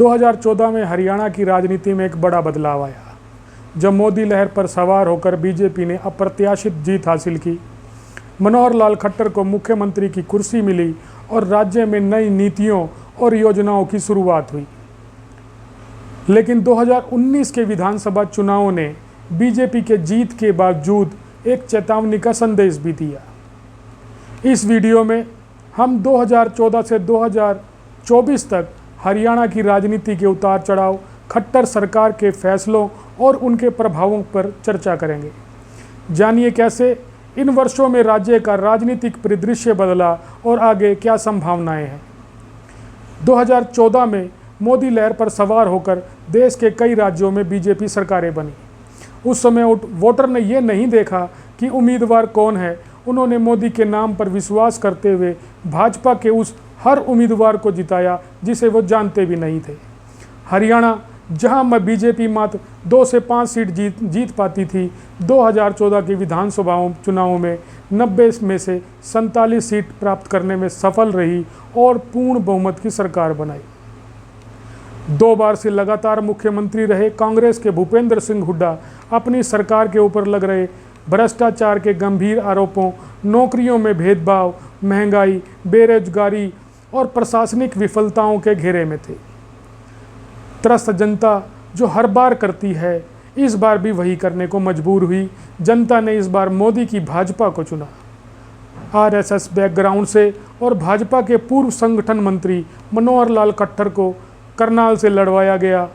2014 में हरियाणा की राजनीति में एक बड़ा बदलाव आया जब मोदी लहर पर सवार होकर बीजेपी ने अप्रत्याशित जीत हासिल की। मनोहर लाल खट्टर को मुख्यमंत्री की कुर्सी मिली और राज्य में नई नीतियों और योजनाओं की शुरुआत हुई। लेकिन 2019 के विधानसभा चुनावों ने बीजेपी के जीत के बावजूद एक चेतावनी का संदेश भी दिया। इस वीडियो में हम 2014 से 2024 तक हरियाणा की राजनीति के उतार चढ़ाव, खट्टर सरकार के फैसलों और उनके प्रभावों पर चर्चा करेंगे। जानिए कैसे इन वर्षों में राज्य का राजनीतिक परिदृश्य बदला और आगे क्या संभावनाएं हैं। 2014 में मोदी लहर पर सवार होकर देश के कई राज्यों में बीजेपी सरकारें बनी। उस समय वोटर ने यह नहीं देखा कि उम्मीदवार कौन है, उन्होंने मोदी के नाम पर विश्वास करते हुए भाजपा के उस हर उम्मीदवार को जिताया जिसे वो जानते भी नहीं थे। हरियाणा, जहां बीजेपी मात्र 2 से 5 सीट जीत पाती थी, 2014 के विधानसभा चुनावों में 90 में से 47 सीट प्राप्त करने में सफल रही और पूर्ण बहुमत की सरकार बनाई। 2 बार से लगातार मुख्यमंत्री रहे कांग्रेस के भूपेंद्र सिंह हुड्डा अपनी सरकार के ऊपर लग रहे भ्रष्टाचार के गंभीर आरोपों, नौकरियों में भेदभाव, महंगाई, बेरोजगारी और प्रशासनिक विफलताओं के घेरे में थे। त्रस्त जनता जो हर बार करती है, इस बार भी वही करने को मजबूर हुई। जनता ने इस बार मोदी की भाजपा को चुना। आरएसएस बैकग्राउंड से और भाजपा के पूर्व संगठन मंत्री मनोहर लाल खट्टर को करनाल से लड़वाया गया।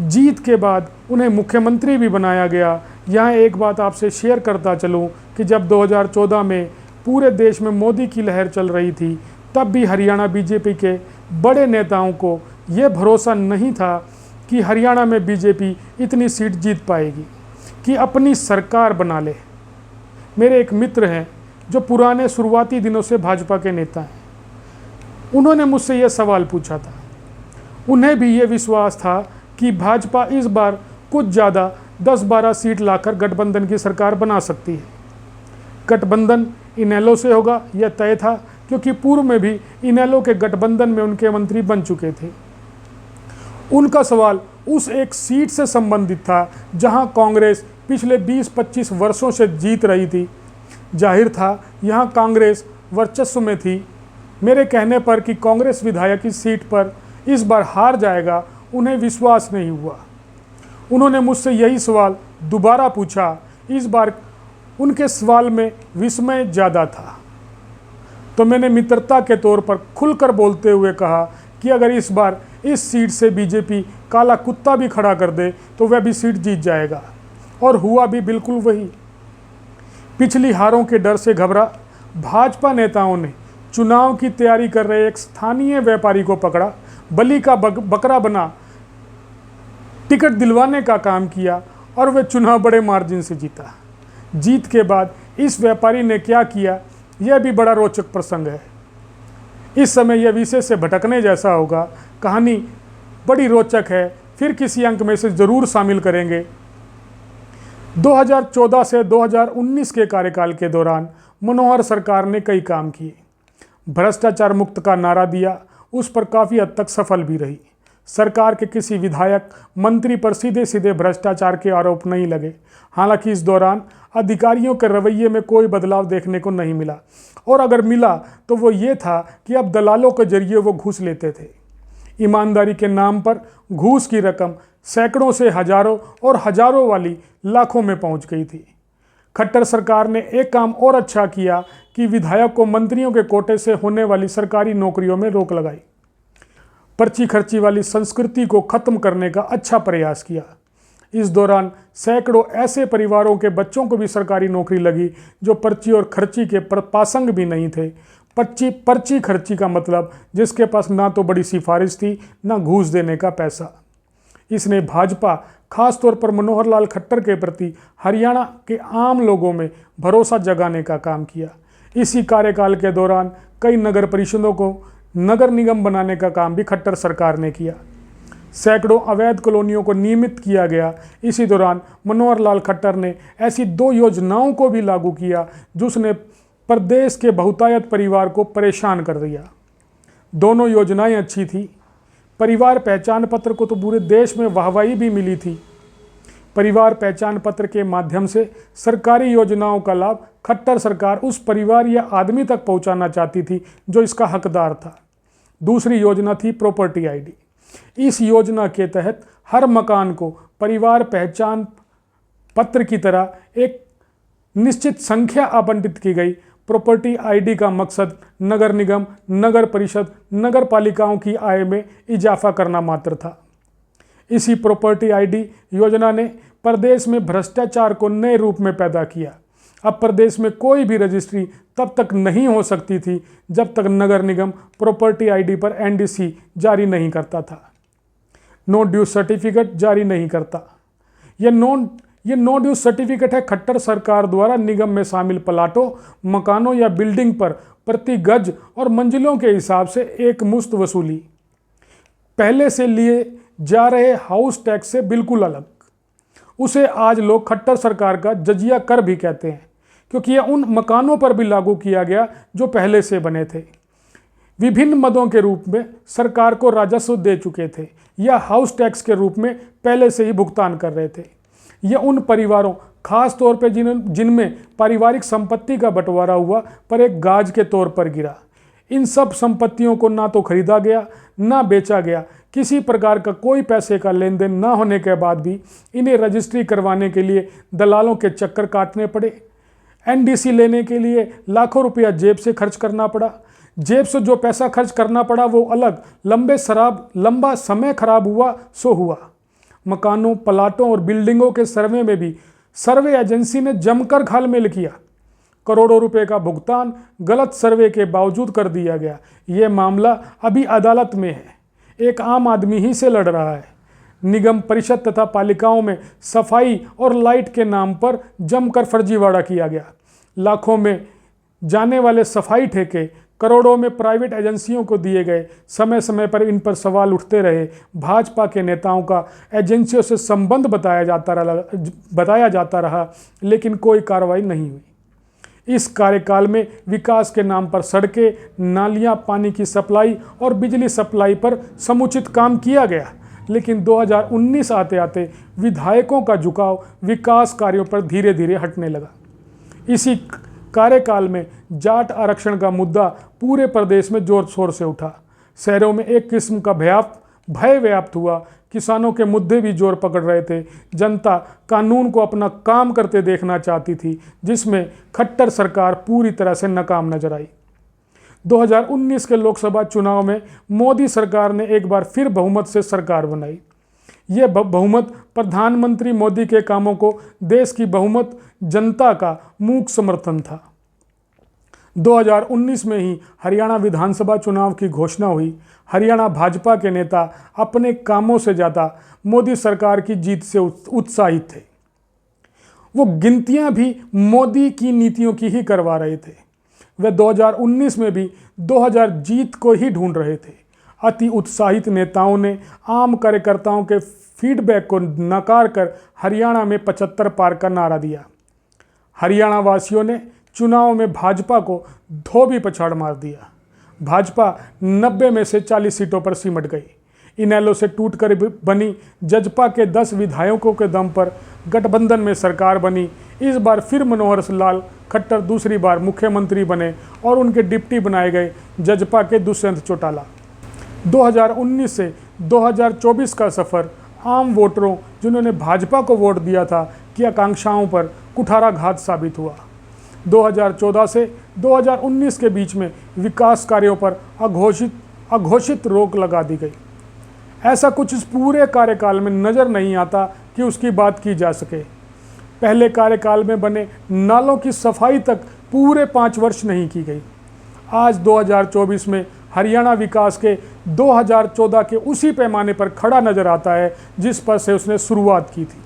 जीत के बाद उन्हें मुख्यमंत्री भी बनाया गया। यहाँ एक बात आपसे शेयर करता चलूँ कि जब 2014 में पूरे देश में मोदी की लहर चल रही थी, तब भी हरियाणा बीजेपी के बड़े नेताओं को ये भरोसा नहीं था कि हरियाणा में बीजेपी इतनी सीट जीत पाएगी कि अपनी सरकार बना ले। मेरे एक मित्र हैं जो पुराने शुरुआती दिनों से भाजपा के नेता हैं। उन्होंने मुझसे यह सवाल पूछा था। उन्हें भी ये विश्वास था कि भाजपा इस बार कुछ ज़्यादा 10-12 सीट लाकर गठबंधन की सरकार बना सकती है। गठबंधन इनेलो से होगा यह तय था, क्योंकि पूर्व में भी इनेलो के गठबंधन में उनके मंत्री बन चुके थे। उनका सवाल उस एक सीट से संबंधित था जहां कांग्रेस पिछले 20-25 वर्षों से जीत रही थी। जाहिर था यहां कांग्रेस वर्चस्व में थी। मेरे कहने पर कि कांग्रेस विधायक इस सीट पर इस बार हार जाएगा, उन्हें विश्वास नहीं हुआ। उन्होंने मुझसे यही सवाल दोबारा पूछा। इस बार उनके सवाल में विस्मय ज़्यादा था, तो मैंने मित्रता के तौर पर खुलकर बोलते हुए कहा कि अगर इस बार इस सीट से बीजेपी काला कुत्ता भी खड़ा कर दे तो वह भी सीट जीत जाएगा। और हुआ भी बिल्कुल वही। पिछली हारों के डर से घबरा भाजपा नेताओं ने चुनाव की तैयारी कर रहे एक स्थानीय व्यापारी को पकड़ा, बलि का बकरा बना टिकट दिलवाने का काम किया और वह चुनाव बड़े मार्जिन से जीता। जीत के बाद इस व्यापारी ने क्या किया, यह भी बड़ा रोचक प्रसंग है। इस समय यह विषय से भटकने जैसा होगा। कहानी बड़ी रोचक है, फिर किसी अंक में से ज़रूर शामिल करेंगे। 2014 से 2019 के कार्यकाल के दौरान मनोहर सरकार ने कई काम किए। भ्रष्टाचार मुक्त का नारा दिया, उस पर काफ़ी हद तक सफल भी रही। सरकार के किसी विधायक, मंत्री पर सीधे सीधे भ्रष्टाचार के आरोप नहीं लगे। हालांकि इस दौरान अधिकारियों के रवैये में कोई बदलाव देखने को नहीं मिला, और अगर मिला तो वो ये था कि अब दलालों के जरिए वो घूस लेते थे। ईमानदारी के नाम पर घूस की रकम सैकड़ों से हजारों और हजारों वाली लाखों में पहुंच गई थी। खट्टर सरकार ने एक काम और अच्छा किया कि विधायक को मंत्रियों के कोटे से होने वाली सरकारी नौकरियों में रोक लगाई। पर्ची खर्ची वाली संस्कृति को खत्म करने का अच्छा प्रयास किया। इस दौरान सैकड़ों ऐसे परिवारों के बच्चों को भी सरकारी नौकरी लगी जो पर्ची और खर्ची के पासंग भी नहीं थे। पर्ची खर्ची का मतलब जिसके पास ना तो बड़ी सिफारिश थी, ना घूस देने का पैसा। इसने भाजपा, खासतौर पर मनोहर लाल खट्टर के प्रति हरियाणा के आम लोगों में भरोसा जगाने का काम किया। इसी कार्यकाल के दौरान कई नगर परिषदों को नगर निगम बनाने का काम भी खट्टर सरकार ने किया। सैकड़ों अवैध कॉलोनियों को नियमित किया गया। इसी दौरान मनोहर लाल खट्टर ने ऐसी 2 योजनाओं को भी लागू किया जिसने प्रदेश के बहुतायत परिवार को परेशान कर दिया। दोनों योजनाएं अच्छी थी। परिवार पहचान पत्र को तो पूरे देश में वाहवाही भी मिली थी। परिवार पहचान पत्र के माध्यम से सरकारी योजनाओं का लाभ खट्टर सरकार उस परिवार या आदमी तक पहुंचाना चाहती थी जो इसका हकदार था। दूसरी योजना थी प्रॉपर्टी आईडी। इस योजना के तहत हर मकान को परिवार पहचान पत्र की तरह एक निश्चित संख्या आवंटित की गई। प्रॉपर्टी आईडी का मकसद नगर निगम, नगर परिषद, नगर पालिकाओं की आय में इजाफा करना मात्र था। इसी प्रॉपर्टी आईडी योजना ने प्रदेश में भ्रष्टाचार को नए रूप में पैदा किया। अब प्रदेश में कोई भी रजिस्ट्री तब तक नहीं हो सकती थी जब तक नगर निगम प्रॉपर्टी आईडी पर एनडीसी जारी नहीं करता था, नो ड्यूज सर्टिफिकेट जारी नहीं करता। ये नो ड्यूज सर्टिफिकेट है खट्टर सरकार द्वारा निगम में शामिल प्लाटों, मकानों या बिल्डिंग पर प्रति गज और मंजिलों के हिसाब से एक मुश्त वसूली, पहले से लिए जा रहे हाउस टैक्स से बिल्कुल अलग। उसे आज लोग खट्टर सरकार का जजिया कर भी कहते हैं, क्योंकि यह उन मकानों पर भी लागू किया गया जो पहले से बने थे, विभिन्न मदों के रूप में सरकार को राजस्व दे चुके थे या हाउस टैक्स के रूप में पहले से ही भुगतान कर रहे थे। यह उन परिवारों, खास तौर पर जिनमें पारिवारिक संपत्ति का बंटवारा हुआ, पर एक गाज के तौर पर गिरा। इन सब संपत्तियों को ना तो खरीदा गया ना बेचा गया। किसी प्रकार का कोई पैसे का लेन देन ना होने के बाद भी इन्हें रजिस्ट्री करवाने के लिए दलालों के चक्कर काटने पड़े। एनडीसी लेने के लिए लाखों रुपया जेब से खर्च करना पड़ा। जेब से जो पैसा खर्च करना पड़ा वो अलग, लंबा समय खराब हुआ सो हुआ। मकानों, प्लाटों और बिल्डिंगों के सर्वे में भी सर्वे एजेंसी ने जमकर घालमेल किया। करोड़ों रुपए का भुगतान गलत सर्वे के बावजूद कर दिया गया। ये मामला अभी अदालत में है, एक आम आदमी ही से लड़ रहा है। निगम, परिषद तथा पालिकाओं में सफाई और लाइट के नाम पर जमकर फर्जीवाड़ा किया गया। लाखों में जाने वाले सफाई ठेके करोड़ों में प्राइवेट एजेंसियों को दिए गए। समय समय पर इन पर सवाल उठते रहे। भाजपा के नेताओं का एजेंसियों से संबंध बताया जाता रहा, लेकिन कोई कार्रवाई नहीं हुई। इस कार्यकाल में विकास के नाम पर सड़कें, नालियां, पानी की सप्लाई और बिजली सप्लाई पर समुचित काम किया गया, लेकिन 2019 आते आते विधायकों का झुकाव विकास कार्यों पर धीरे धीरे हटने लगा। इसी कार्यकाल में जाट आरक्षण का मुद्दा पूरे प्रदेश में जोर शोर से उठा। शहरों में एक किस्म का भय व्याप्त हुआ। किसानों के मुद्दे भी जोर पकड़ रहे थे। जनता कानून को अपना काम करते देखना चाहती थी, जिसमें खट्टर सरकार पूरी तरह से नाकाम नजर आई। 2019 के लोकसभा चुनाव में मोदी सरकार ने एक बार फिर बहुमत से सरकार बनाई। यह बहुमत प्रधानमंत्री मोदी के कामों को देश की बहुमत जनता का मूक समर्थन था। 2019 में ही हरियाणा विधानसभा चुनाव की घोषणा हुई। हरियाणा भाजपा के नेता अपने कामों से ज़्यादा मोदी सरकार की जीत से उत्साहित थे। वो गिनतियां भी मोदी की नीतियों की ही करवा रहे थे। वे 2019 में भी 2000 जीत को ही ढूंढ रहे थे। अति उत्साहित नेताओं ने आम कार्यकर्ताओं के फीडबैक को नकार कर हरियाणा में 75 पार का नारा दिया। हरियाणा वासियों ने चुनाव में भाजपा को धोबी पछाड़ मार दिया। भाजपा 90 में से 40 सीटों पर सिमट गई। इनेलो से टूटकर बनी जजपा के 10 विधायकों के दम पर गठबंधन में सरकार बनी। इस बार फिर मनोहर लाल खट्टर दूसरी बार मुख्यमंत्री बने और उनके डिप्टी बनाए गए जजपा के दुष्यंत चौटाला। 2019 से 2024 का सफ़र आम वोटरों, जिन्होंने भाजपा को वोट दिया था, की आकांक्षाओं पर कुठाराघात साबित हुआ। 2014 से 2019 के बीच में विकास कार्यों पर अघोषित रोक लगा दी गई। ऐसा कुछ इस पूरे कार्यकाल में नज़र नहीं आता कि उसकी बात की जा सके। पहले कार्यकाल में बने नालों की सफाई तक पूरे 5 वर्ष नहीं की गई। आज 2024 में हरियाणा विकास के 2014 के उसी पैमाने पर खड़ा नज़र आता है जिस पर से उसने शुरुआत की थी।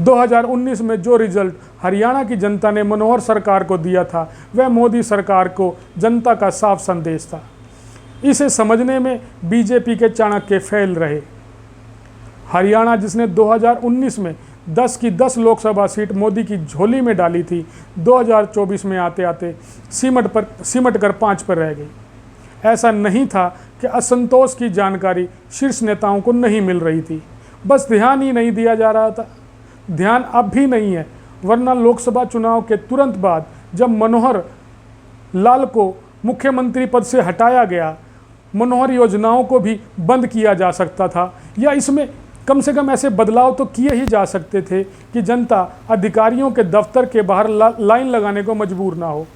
2019 में जो रिजल्ट हरियाणा की जनता ने मनोहर सरकार को दिया था, वह मोदी सरकार को जनता का साफ संदेश था। इसे समझने में बीजेपी के चाणक्य फेल रहे। हरियाणा, जिसने 2019 में 10 की 10 लोकसभा सीट मोदी की झोली में डाली थी, 2024 में आते आते सिमट कर 5 पर रह गई। ऐसा नहीं था कि असंतोष की जानकारी शीर्ष नेताओं को नहीं मिल रही थी, बस ध्यान ही नहीं दिया जा रहा था। ध्यान अब भी नहीं है, वरना लोकसभा चुनाव के तुरंत बाद जब मनोहर लाल को मुख्यमंत्री पद से हटाया गया, मनोहर योजनाओं को भी बंद किया जा सकता था, या इसमें कम से कम ऐसे बदलाव तो किए ही जा सकते थे कि जनता अधिकारियों के दफ्तर के बाहर लाइन लगाने को मजबूर ना हो।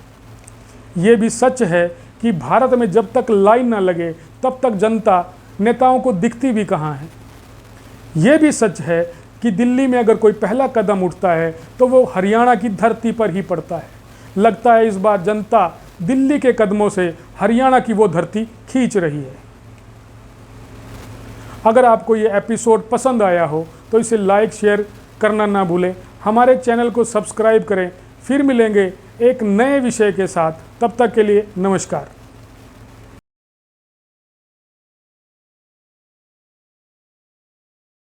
ये भी सच है कि भारत में जब तक लाइन ना लगे तब तक जनता नेताओं को दिखती भी कहाँ है। ये भी सच है कि दिल्ली में अगर कोई पहला कदम उठता है तो वो हरियाणा की धरती पर ही पड़ता है। लगता है इस बार जनता दिल्ली के कदमों से हरियाणा की वो धरती खींच रही है। अगर आपको ये एपिसोड पसंद आया हो तो इसे लाइक शेयर करना ना भूलें। हमारे चैनल को सब्सक्राइब करें। फिर मिलेंगे एक नए विषय के साथ, तब तक के लिए नमस्कार।